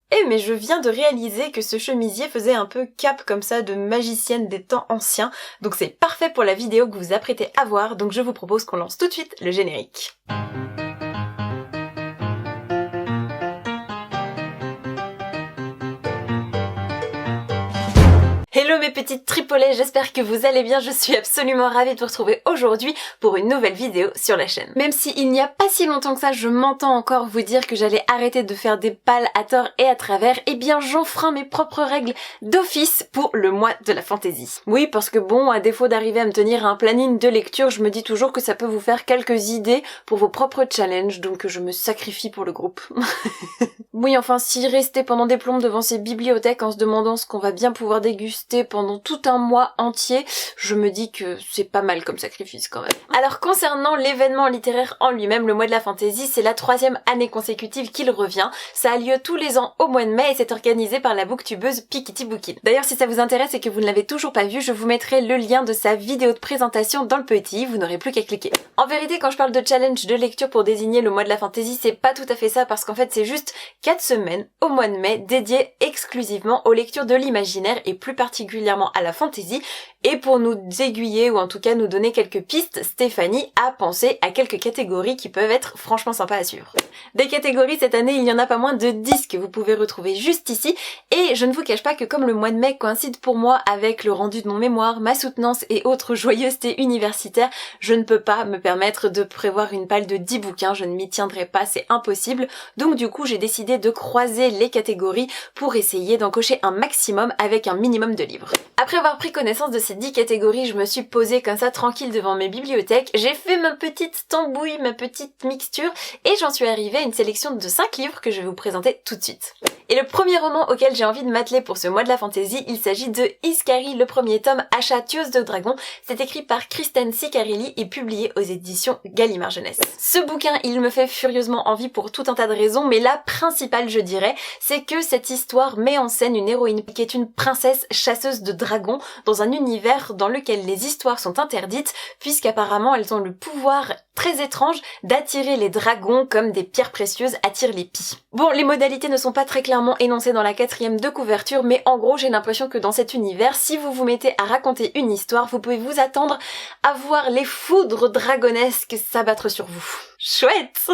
Eh mais je viens de réaliser que ce chemisier faisait un peu cap comme ça de magicienne des temps anciens, donc c'est parfait pour la vidéo que vous vous apprêtez à voir, donc je vous propose qu'on lance tout de suite le générique. Hello mes petites tripolets, j'espère que vous allez bien, je suis absolument ravie de vous retrouver aujourd'hui pour une nouvelle vidéo sur la chaîne. Même s'il n'y a pas si longtemps que ça, je m'entends encore vous dire que j'allais arrêter de faire des pales à tort et à travers, eh bien j'enfreins mes propres règles d'office pour le mois de la fantaisie. Oui, parce que bon, à défaut d'arriver à me tenir à un planning de lecture, je me dis toujours que ça peut vous faire quelques idées pour vos propres challenges, donc je me sacrifie pour le groupe. Oui, enfin, si rester pendant des plombes devant ces bibliothèques en se demandant ce qu'on va bien pouvoir déguster pendant tout un mois entier, je me dis que c'est pas mal comme sacrifice quand même. Alors concernant l'événement littéraire en lui-même, le mois de la fantaisie, c'est la 3e année consécutive qu'il revient. Ça a lieu tous les ans au mois de mai et c'est organisé par la booktubeuse Pikiti Bookin. D'ailleurs, si ça vous intéresse et que vous ne l'avez toujours pas vu, je vous mettrai le lien de sa vidéo de présentation dans le petit, vous n'aurez plus qu'à cliquer. En vérité, quand je parle de challenge de lecture pour désigner le mois de la fantaisie, c'est pas tout à fait ça parce qu'en fait c'est juste 4 semaines au mois de mai dédiées exclusivement aux lectures de l'imaginaire et plus particulièrement à la fantaisie. Et pour nous aiguiller ou en tout cas nous donner quelques pistes, Stéphanie a pensé à quelques catégories qui peuvent être franchement sympas à suivre. Des catégories cette année, il y en a pas moins de 10 que vous pouvez retrouver juste ici et je ne vous cache pas que comme le mois de mai coïncide pour moi avec le rendu de mon mémoire, ma soutenance et autres joyeusetés universitaires, je ne peux pas me permettre de prévoir une palle de 10 bouquins, je ne m'y tiendrai pas, c'est impossible. Donc du coup j'ai décidé de croiser les catégories pour essayer d'en cocher un maximum avec un minimum de livres. Après avoir pris connaissance de ces 10 catégories, je me suis posée comme ça tranquille devant mes bibliothèques, j'ai fait ma petite tambouille, ma petite mixture et j'en suis arrivée à une sélection de 5 livres que je vais vous présenter tout de suite. Et le premier roman auquel j'ai envie de m'atteler pour ce mois de la fantaisie, il s'agit de Iskari, le premier tome, Achat tueuse de dragons. C'est écrit par Kristen Ciccarelli et publié aux éditions Gallimard Jeunesse. Ce bouquin, il me fait furieusement envie pour tout un tas de raisons, mais la principale, je dirais, c'est que cette histoire met en scène une héroïne qui est une princesse chasseuse de dragons dans un univers dans lequel les histoires sont interdites, puisqu'apparemment elles ont le pouvoir très étrange d'attirer les dragons comme des pierres précieuses attirent les pies. Bon, les modalités ne sont pas très clairement énoncées dans la 4e de couverture, mais en gros j'ai l'impression que dans cet univers, si vous vous mettez à raconter une histoire, vous pouvez vous attendre à voir les foudres dragonesques s'abattre sur vous. Chouette!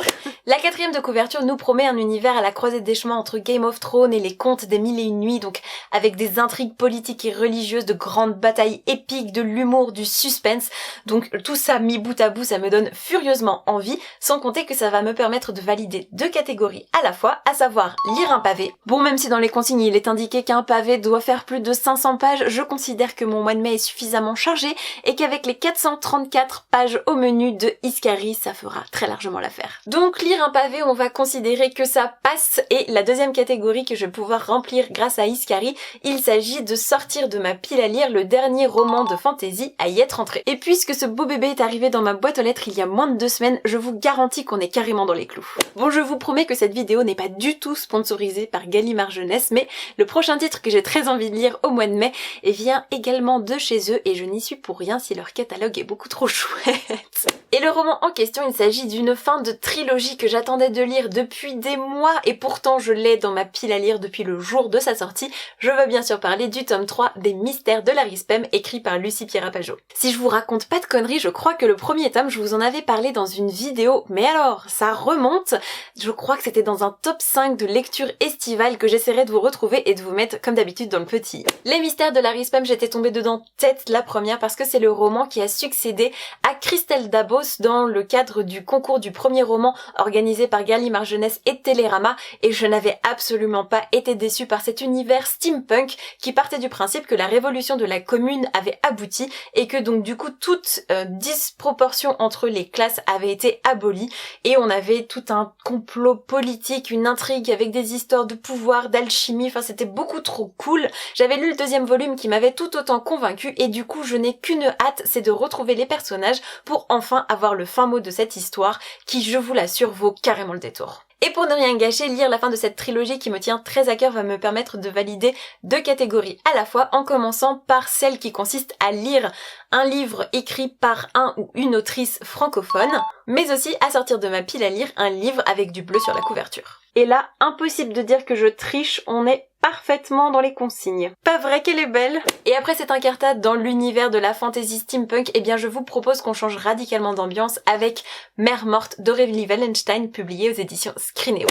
La 4e de couverture nous promet un univers à la croisée des chemins entre Game of Thrones et les contes des Mille et une nuits, donc avec des intrigues politiques et religieuses, de grandes batailles épiques, de l'humour, du suspense, donc tout ça mis bout à bout, ça me donne furieusement envie, sans compter que ça va me permettre de valider 2 catégories à la fois, à savoir lire un pavé. Bon, même si dans les consignes il est indiqué qu'un pavé doit faire plus de 500 pages, je considère que mon mois de mai est suffisamment chargé et qu'avec les 434 pages au menu de Iskari, ça fera très largement l'affaire. Donc lire un pavé, on va considérer que ça passe, et la 2e catégorie que je vais pouvoir remplir grâce à Iskari, il s'agit de sortir de ma pile à lire le dernier roman de fantasy à y être entré. Et puisque ce beau bébé est arrivé dans ma boîte aux lettres il y a moins de 2 semaines, je vous garantis qu'on est carrément dans les clous. Bon, je vous promets que cette vidéo n'est pas du tout sponsorisée par Gallimard Jeunesse, mais le prochain titre que j'ai très envie de lire au mois de mai vient également de chez eux et je n'y suis pour rien si leur catalogue est beaucoup trop chouette. Et le roman en question, il s'agit d'une fin de trilogie que j'attendais de lire depuis des mois et pourtant je l'ai dans ma pile à lire depuis le jour de sa sortie. Je veux bien sûr parler du tome 3 des Mystères de l'Arispem écrit par Lucie Pierapajot. Si je vous raconte pas de conneries, je crois que le premier tome, je vous en avais parlé dans une vidéo, mais alors, ça remonte. Je crois que c'était dans un top 5 de lecture estivale que j'essaierai de vous retrouver et de vous mettre comme d'habitude dans le petit. Les Mystères de l'Arispem, j'étais tombée dedans tête la première parce que c'est le roman qui a succédé à Christelle Dabos dans le cadre du concours du premier roman organisé par Gallimard Jeunesse et Télérama et je n'avais absolument pas été déçue par cet univers steampunk qui partait du principe que la révolution de la commune avait abouti et que donc du coup toute disproportion entre les classes avait été abolie et on avait tout un complot politique, une intrigue avec des histoires de pouvoir, d'alchimie, enfin c'était beaucoup trop cool. J'avais lu le 2e volume qui m'avait tout autant convaincue et du coup je n'ai qu'une hâte, c'est de retrouver les personnages pour enfin avoir le fin mot de cette histoire qui, je vous l'assure, vaut carrément le détour. Et pour ne rien gâcher, lire la fin de cette trilogie qui me tient très à cœur va me permettre de valider 2 catégories à la fois, en commençant par celle qui consiste à lire un livre écrit par un ou une autrice francophone, mais aussi à sortir de ma pile à lire un livre avec du bleu sur la couverture. Et là, impossible de dire que je triche, on est parfaitement dans les consignes. Pas vrai qu'elle est belle? Et après cette incartade dans l'univers de la fantasy steampunk, eh bien je vous propose qu'on change radicalement d'ambiance avec Mère morte d'Aurélie Wallenstein, publiée aux éditions Scrinéo.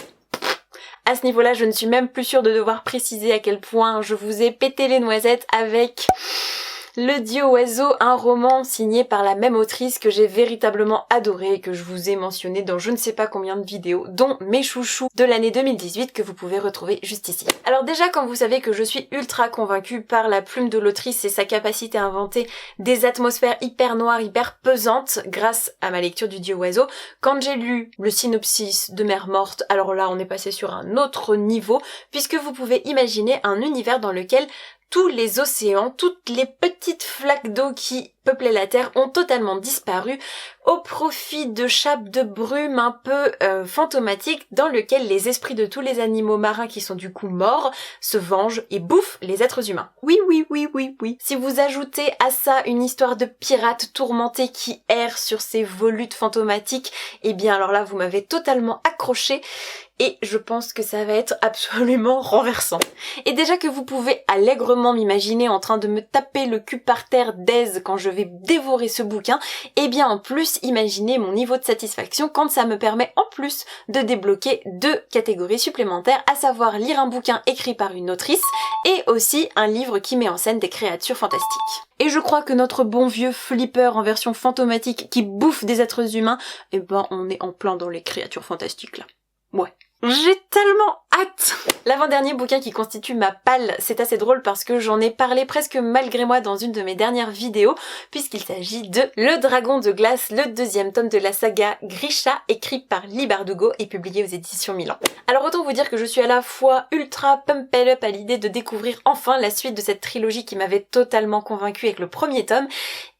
À ce niveau-là, je ne suis même plus sûre de devoir préciser à quel point je vous ai pété les noisettes avec Le Dieu Oiseau, un roman signé par la même autrice que j'ai véritablement adoré et que je vous ai mentionné dans je ne sais pas combien de vidéos, dont mes chouchous de l'année 2018 que vous pouvez retrouver juste ici. Alors déjà, comme vous savez que je suis ultra convaincue par la plume de l'autrice et sa capacité à inventer des atmosphères hyper noires, hyper pesantes grâce à ma lecture du Dieu Oiseau, quand j'ai lu le synopsis de Mère morte, alors là on est passé sur un autre niveau puisque vous pouvez imaginer un univers dans lequel tous les océans, toutes les petites flaques d'eau qui peuplaient la Terre ont totalement disparu au profit de chapes de brume un peu fantomatiques dans lesquelles les esprits de tous les animaux marins qui sont du coup morts se vengent et bouffent les êtres humains. Oui. Si vous ajoutez à ça une histoire de pirates tourmentés qui errent sur ces volutes fantomatiques, eh bien alors là vous m'avez totalement accroché. Et je pense que ça va être absolument renversant. Et déjà que vous pouvez allègrement m'imaginer en train de me taper le cul par terre d'aise quand je vais dévorer ce bouquin, et bien en plus imaginez mon niveau de satisfaction quand ça me permet en plus de débloquer 2 catégories supplémentaires, à savoir lire un bouquin écrit par une autrice et aussi un livre qui met en scène des créatures fantastiques. Et je crois que notre bon vieux flipper en version fantomatique qui bouffe des êtres humains, eh ben on est en plein dans les créatures fantastiques là. Ouais. J'ai tellement hâte! L'avant-dernier bouquin qui constitue ma palle, c'est assez drôle parce que j'en ai parlé presque malgré moi dans une de mes dernières vidéos, puisqu'il s'agit de Le Dragon de Glace, le 2e tome de la saga Grisha, écrit par Lee Bardugo et publié aux éditions Milan. Alors autant vous dire que je suis à la fois ultra pumped up à l'idée de découvrir enfin la suite de cette trilogie qui m'avait totalement convaincue avec le premier tome,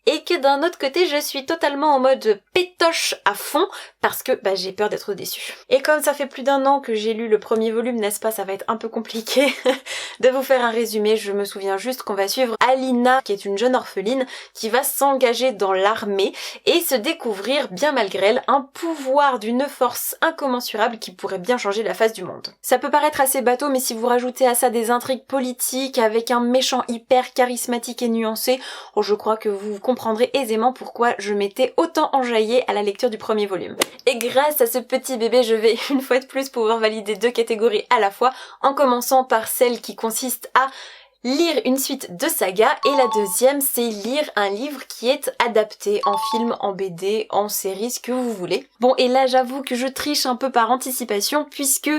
et que d'un autre côté je suis totalement en mode pétoche à fond parce que j'ai peur d'être déçue. Et comme ça fait plus d'1 an que j'ai lu le premier volume, n'est-ce pas, ça va être un peu compliqué de vous faire un résumé. Je me souviens juste qu'on va suivre Alina, qui est une jeune orpheline, qui va s'engager dans l'armée et se découvrir, bien malgré elle, un pouvoir d'une force incommensurable qui pourrait bien changer la face du monde. Ça peut paraître assez bateau, mais si vous rajoutez à ça des intrigues politiques avec un méchant hyper charismatique et nuancé, je crois que vous comprendrez aisément pourquoi je m'étais autant enjaillée à la lecture du premier volume. Et grâce à ce petit bébé, je vais une fois de plus pouvoir valider 2 catégories à la fois, en commençant par celle qui consiste à lire une suite de sagas, et la deuxième c'est lire un livre qui est adapté en film, en BD, en série, ce que vous voulez. Bon, et là j'avoue que je triche un peu par anticipation puisque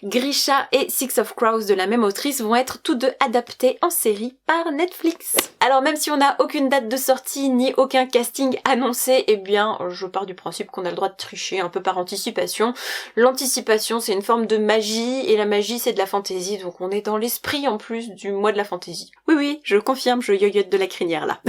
Grisha et Six of Crows de la même autrice vont être tous 2 adaptés en série par Netflix. Alors même si on n'a aucune date de sortie ni aucun casting annoncé, eh bien je pars du principe qu'on a le droit de tricher un peu par anticipation. L'anticipation c'est une forme de magie et la magie c'est de la fantaisie, donc on est dans l'esprit en plus du mois de la fantaisie. Oui, je confirme, je yoyote de la crinière là.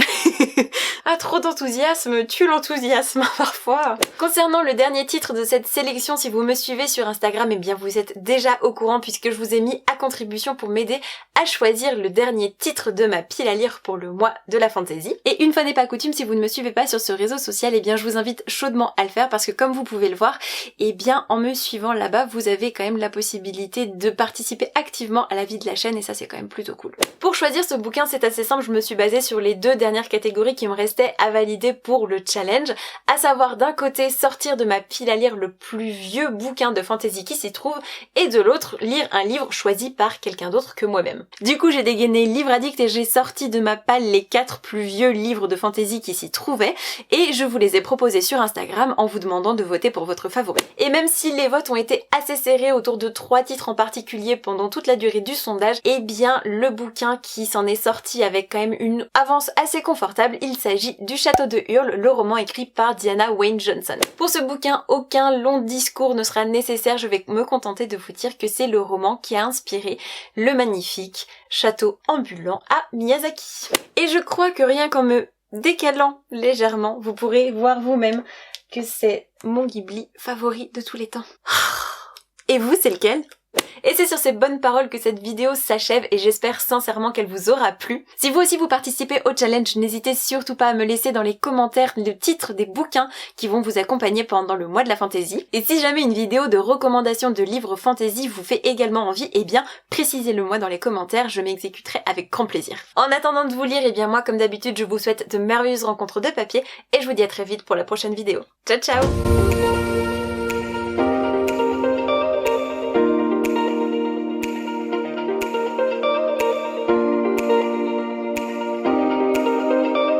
Ah, trop d'enthousiasme, tue l'enthousiasme parfois. Concernant le dernier titre de cette sélection, si vous me suivez sur Instagram, eh bien vous êtes déjà au courant puisque je vous ai mis à contribution pour m'aider à choisir le dernier titre de ma pile à lire pour le mois de la fantaisie. Et une fois n'est pas coutume, si vous ne me suivez pas sur ce réseau social, eh bien je vous invite chaudement à le faire parce que comme vous pouvez le voir, eh bien en me suivant là-bas, vous avez quand même la possibilité de participer activement à la vie de la chaîne et ça c'est quand même plutôt cool. Pour choisir ce bouquin, c'est assez simple, je me suis basée sur les 2 dernières catégories qui me restaient à valider pour le challenge, à savoir d'un côté sortir de ma pile à lire le plus vieux bouquin de fantasy qui s'y trouve, et de l'autre lire un livre choisi par quelqu'un d'autre que moi-même. Du coup j'ai dégainé Livre Addict et j'ai sorti de ma palle les 4 plus vieux livres de fantasy qui s'y trouvaient, et je vous les ai proposés sur Instagram en vous demandant de voter pour votre favori. Et même si les votes ont été assez serrés autour de 3 titres en particulier pendant toute la durée du sondage, eh bien le bouquin qui s'en est sorti avec quand même une avance assez confortable, il s'agit du Château de Hurle, le roman écrit par Diana Wynne Johnson. Pour ce bouquin, aucun long discours ne sera nécessaire, je vais me contenter de vous dire que c'est le roman qui a inspiré le magnifique château ambulant à Miyazaki. Et je crois que rien qu'en me décalant légèrement, vous pourrez voir vous-même que c'est mon Ghibli favori de tous les temps. Et vous, c'est lequel ? Et c'est sur ces bonnes paroles que cette vidéo s'achève et j'espère sincèrement qu'elle vous aura plu. Si vous aussi vous participez au challenge, n'hésitez surtout pas à me laisser dans les commentaires le titre des bouquins qui vont vous accompagner pendant le mois de la fantasy. Et si jamais une vidéo de recommandation de livres fantasy vous fait également envie, eh bien précisez-le moi dans les commentaires, je m'exécuterai avec grand plaisir. En attendant de vous lire, eh bien moi comme d'habitude je vous souhaite de merveilleuses rencontres de papier et je vous dis à très vite pour la prochaine vidéo. Ciao ciao!